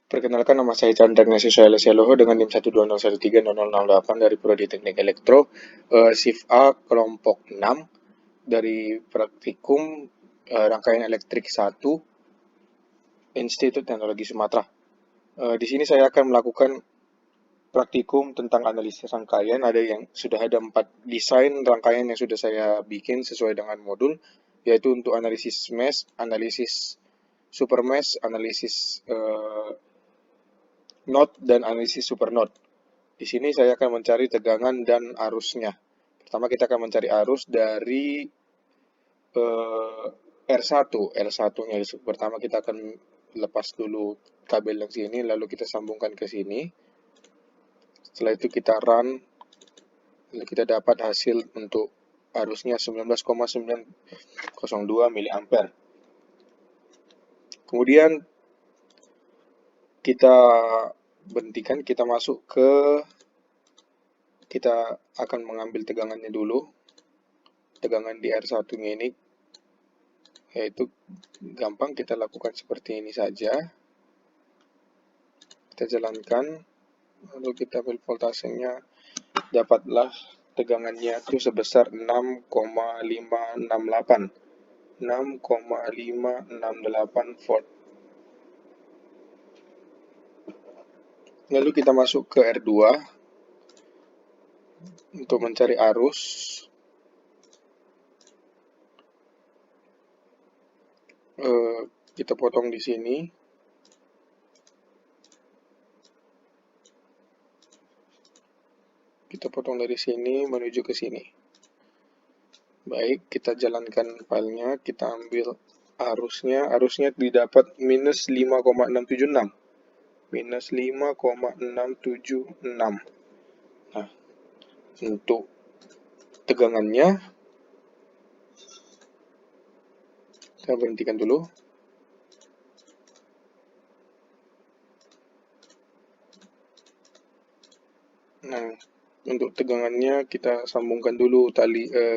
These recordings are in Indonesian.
Perkenalkan, nama saya Chandra Ignatius Soeharto dengan NIM 120130068 dari Prodi Teknik Elektro, Shift A kelompok 6 dari praktikum rangkaian elektrik 1 Institut Teknologi Sumatera. Di sini saya akan melakukan praktikum tentang analisis rangkaian. Sudah ada 4 desain rangkaian yang sudah saya bikin sesuai dengan modul, yaitu untuk analisis mesh, analisis super mesh, analisis node, dan analisis supernode. Di sini saya akan mencari tegangan dan arusnya. Pertama kita akan mencari arus dari R1. R1-nya pertama kita akan lepas dulu kabel yang sini, lalu kita sambungkan ke sini. Setelah itu kita run, lalu kita dapat hasil untuk arusnya 19,902 mA. Kemudian kita berhentikan, kita akan mengambil tegangannya dulu. Tegangan di R1-nya ini, yaitu gampang kita lakukan seperti ini saja. Kita jalankan, lalu kita ambil voltasenya, dapatlah tegangannya itu sebesar 6,568 volt. Lalu kita masuk ke R2 untuk mencari arus. Kita potong di sini. Kita potong dari sini menuju ke sini. Baik, kita jalankan filenya, kita ambil arusnya. Arusnya didapat minus 5,676. Minus 5,676. Nah, untuk tegangannya, kita berhentikan dulu. Nah, untuk tegangannya kita sambungkan dulu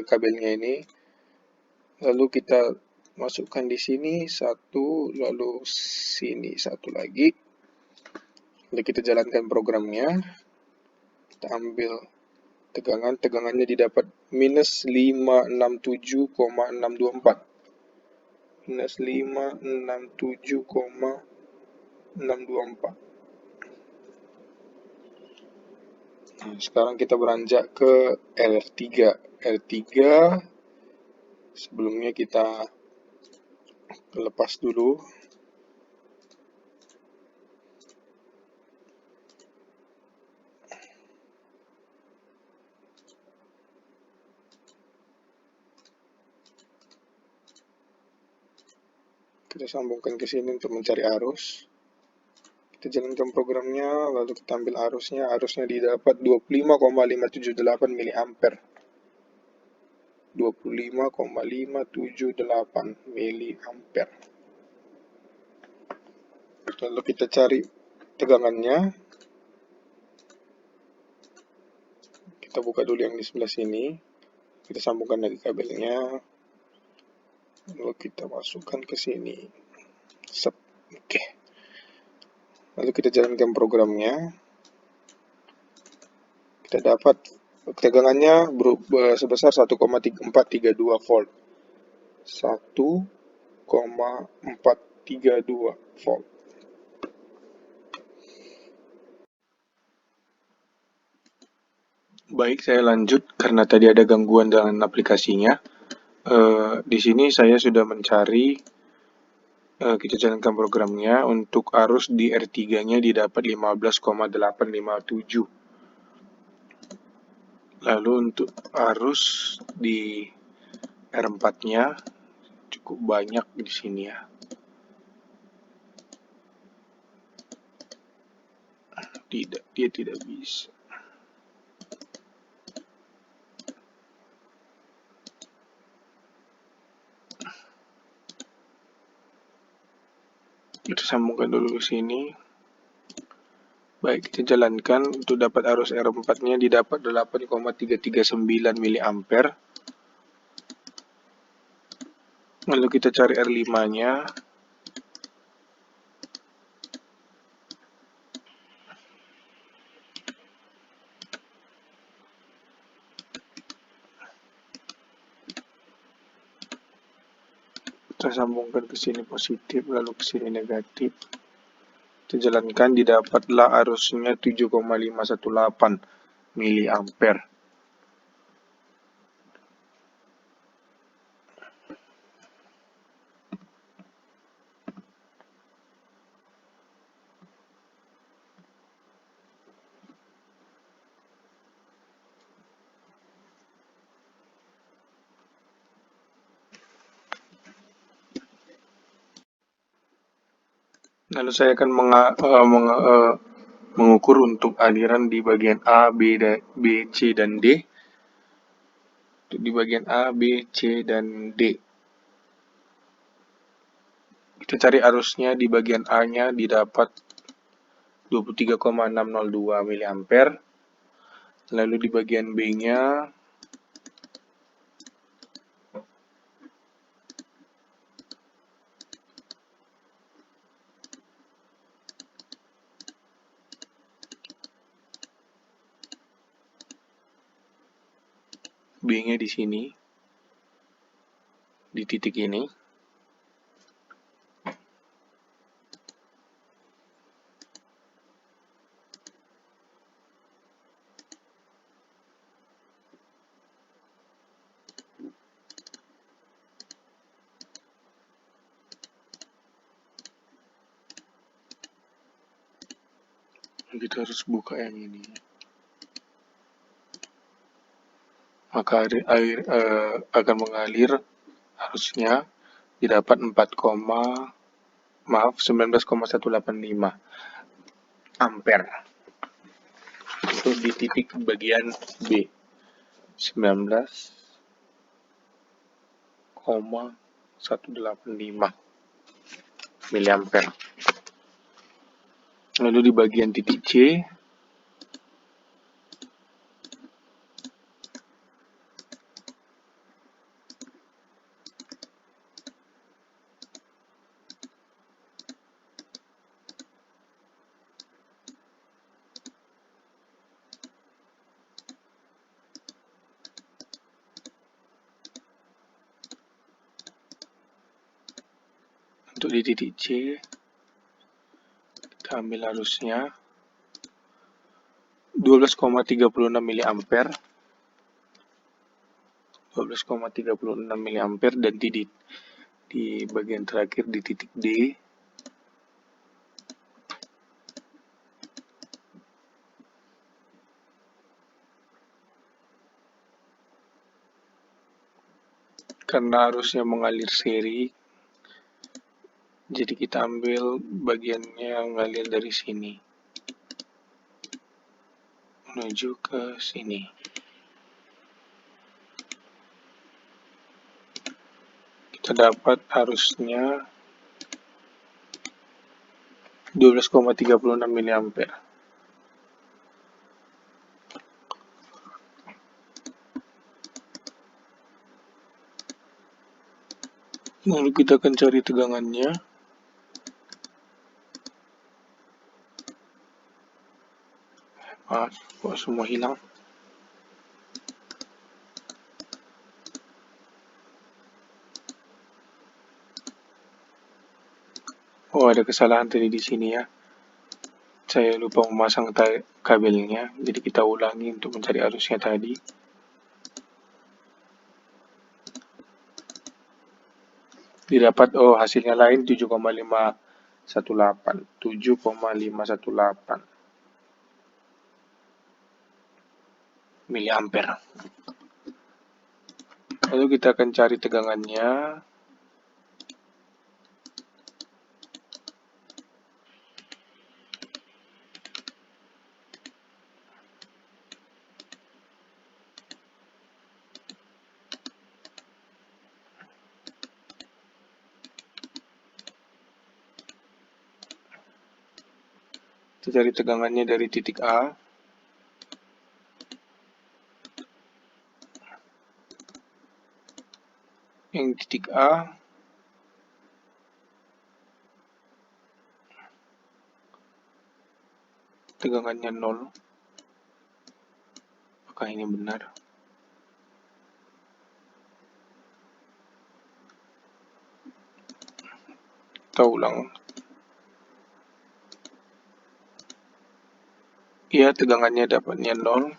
kabelnya ini. Lalu kita masukkan di sini satu, lalu sini satu lagi. Lalu kita jalankan programnya. Kita ambil tegangannya didapat minus 567,624. Minus 567,624. Nah, sekarang kita beranjak ke R3. R3 sebelumnya kita lepas dulu. Kita sambungkan ke sini untuk mencari arus. Kita jalankan programnya, lalu kita ambil arusnya. Arusnya didapat 25,578 mA. 25,578 mA. Lalu kita cari tegangannya. Kita buka dulu yang di sebelah sini. Kita sambungkan lagi kabelnya. Lalu kita masukkan ke sini. Oke. Lalu kita jalankan programnya. Kita dapat tegangannya sebesar 1,432 volt. 1,432 volt. Baik, saya lanjut karena tadi ada gangguan dengan aplikasinya. Di sini saya sudah mencari, kita jalankan programnya. Untuk arus di R3-nya didapat 15,857. Lalu untuk arus di R4-nya cukup banyak di sini ya. Dia tidak bisa. Kita sambungkan dulu ke sini. Baik, kita jalankan. Untuk dapat arus R4-nya didapat 8,339 mA. Lalu kita cari R5-nya. Kita sambungkan ke sini positif, lalu ke sini negatif. Kita jalankan, didapatlah arusnya 7,518 mili ampere. Lalu saya akan mengukur untuk aliran di bagian A, B, C, dan D. Untuk di bagian A, B, C, dan D. Kita cari arusnya di bagian A-nya didapat 23,602 mili ampere. Lalu di bagian B-nya B-nya di sini, di titik ini. Kita harus buka yang ini. Maka air akan mengalir arusnya didapat 19,185 ampere. Itu di titik bagian B. 19,185 mili ampere. Lalu di bagian titik C, untuk di titik C, kita ambil arusnya 12,36 mili ampere. 12,36 mili ampere, dan di bagian terakhir di titik D, karena arusnya mengalir seri, jadi kita ambil bagiannya yang mengalir dari sini menuju ke sini. Kita dapat arusnya 12,36 mili ampere. Lalu kita akan cari tegangannya. Kok semua hilang? Oh, ada kesalahan tadi di sini ya. Saya lupa memasang kabelnya, jadi kita ulangi untuk mencari arusnya tadi. Didapat, hasilnya lain 7,518 mili ampere. Lalu kita akan cari tegangannya. Kita cari tegangannya dari titik A. Yang titik A tegangannya 0. Apakah ini benar? Kita ulang. Ya, tegangannya dapatnya 0.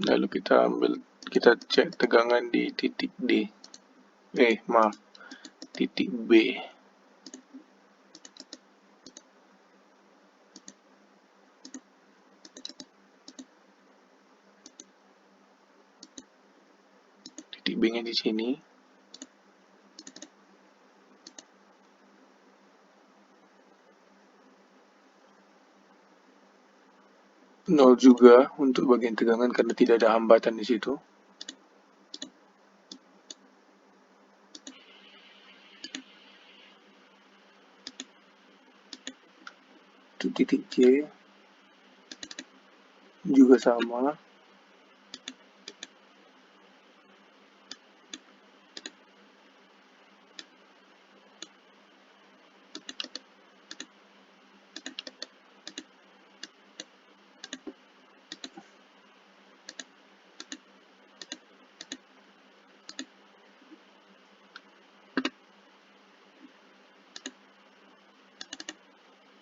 Lalu kita cek tegangan di titik D. Titik B. Titik B-nya di sini. Nol juga untuk bagian tegangan karena tidak ada hambatan di situ. Untuk titik C juga sama.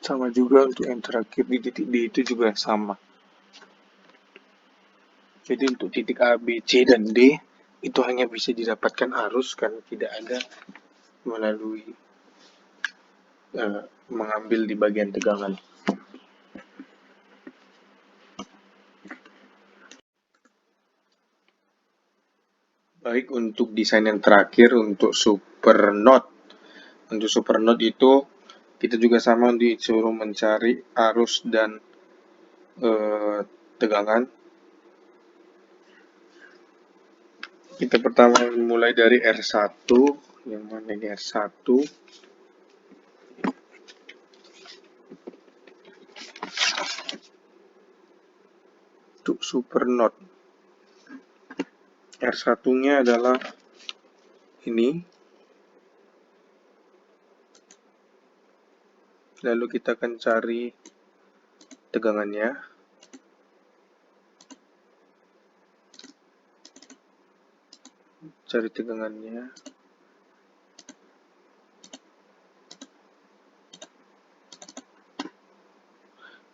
Sama juga untuk yang terakhir di titik D itu juga sama. Jadi untuk titik A, B, C, dan D itu hanya bisa didapatkan arus karena tidak ada melalui mengambil di bagian tegangan. Baik, untuk desain yang terakhir untuk supernode. Untuk supernode itu kita juga sama disuruh mencari arus dan tegangan. Kita pertama mulai dari R1, yang mana ini R1. Untuk supernode, R1-nya adalah ini. Lalu kita akan cari tegangannya.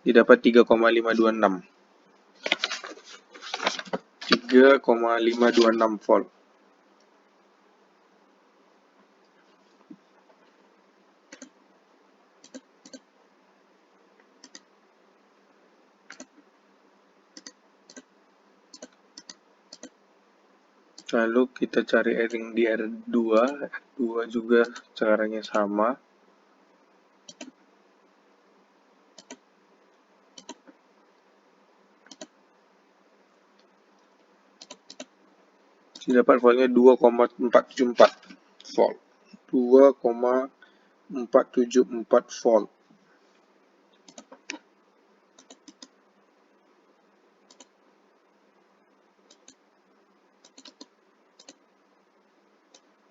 Didapat 3,526. 3,526 volt. Lalu kita cari ring di R2. R2 juga caranya sama. Didapat voltnya 2,474 volt. 2,474 volt.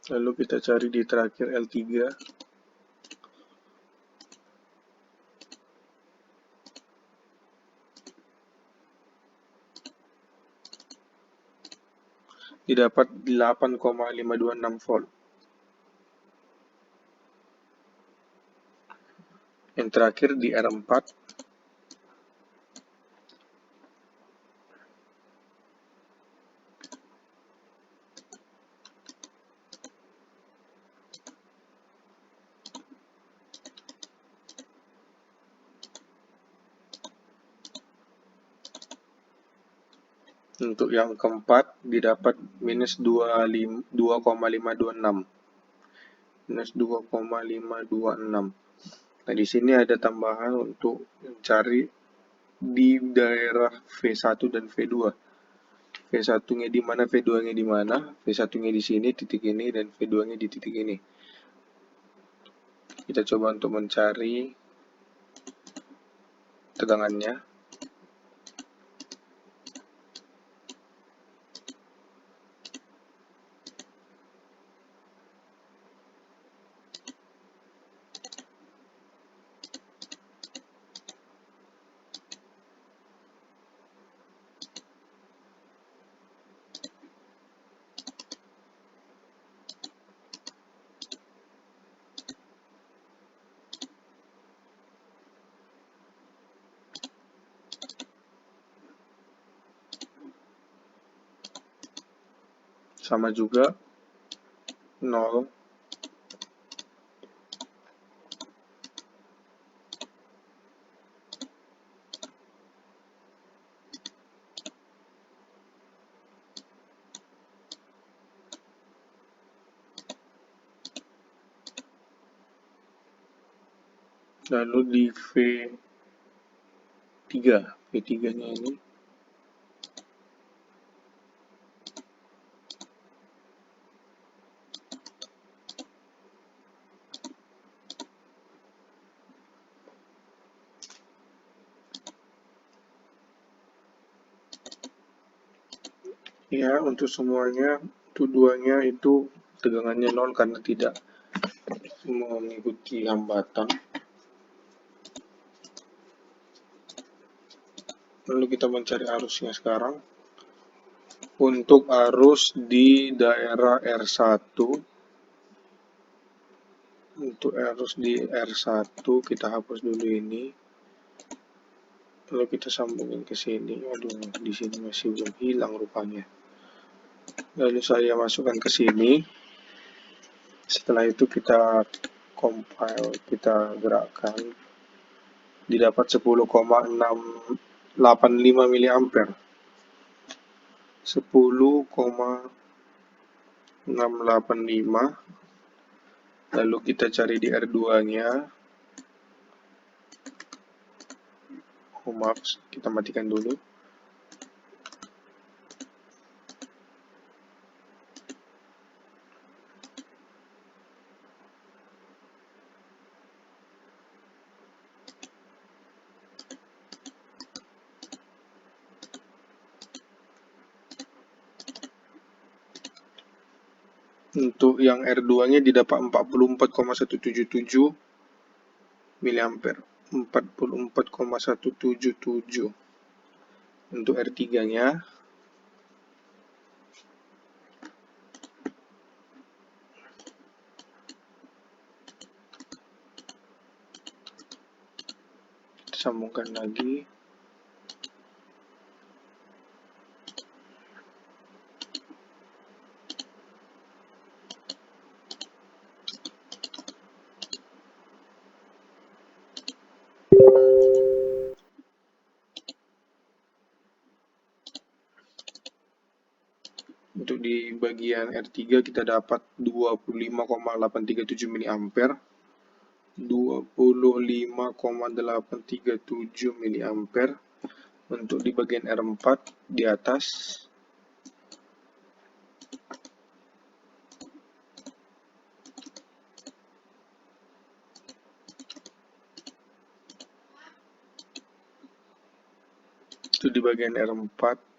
Lalu kita cari di terakhir L3. Didapat 8,526 volt. Yang terakhir di R4. Untuk yang keempat didapat minus 2,526. Minus 2,526. Nah, di sini ada tambahan untuk mencari di daerah V1 dan V2. V1-nya di mana, V2-nya di mana. V1-nya di sini, titik ini, dan V2-nya di titik ini. Kita coba untuk mencari tegangannya. sama juga 0. Lalu di V3-nya ini ya, untuk semuanya tuduhannya itu tegangannya 0 karena tidak mengikuti hambatan. Lalu kita mencari arusnya sekarang. Untuk arus di daerah R1, untuk arus di R1 kita hapus dulu ini. Lalu kita sambungin ke sini. Aduh, di sini masih belum hilang rupanya. Lalu saya masukkan ke sini. Setelah itu kita compile, kita gerakkan. Didapat 10,685 mA. 10,685. Lalu kita cari di R2-nya. Oh, maaf, kita matikan dulu. Untuk yang R2-nya didapat 44,177 mA. 44,177. Untuk R3-nya kita sambungkan lagi. Untuk di bagian R3 kita dapat 25,837 mA. 25,837 mA. Untuk di bagian R4 di atas itu di bagian R4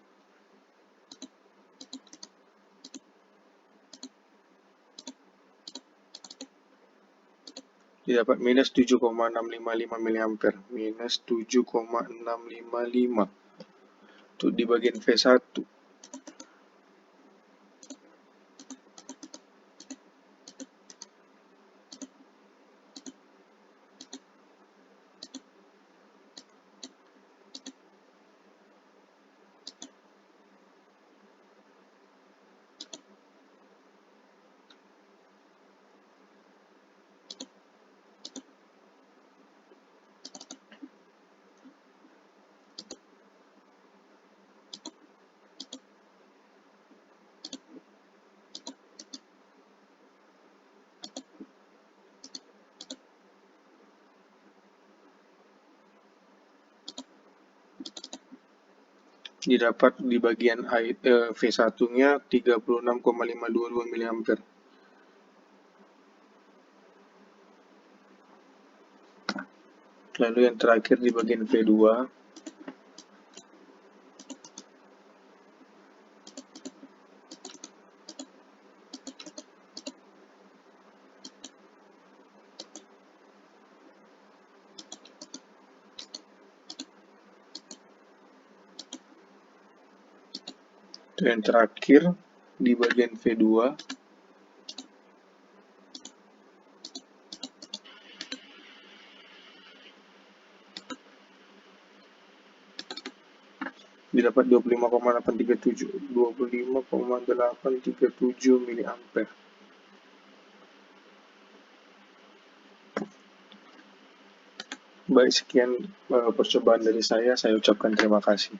didapat minus 7,655 mA. Minus 7,655. Untuk di bagian V1 didapat di bagian V1-nya 36,522 mA. Lalu yang terakhir di bagian V2 yang terakhir di bagian V2 didapat 25,837 miliampere. Baik, sekian percobaan dari saya ucapkan terima kasih.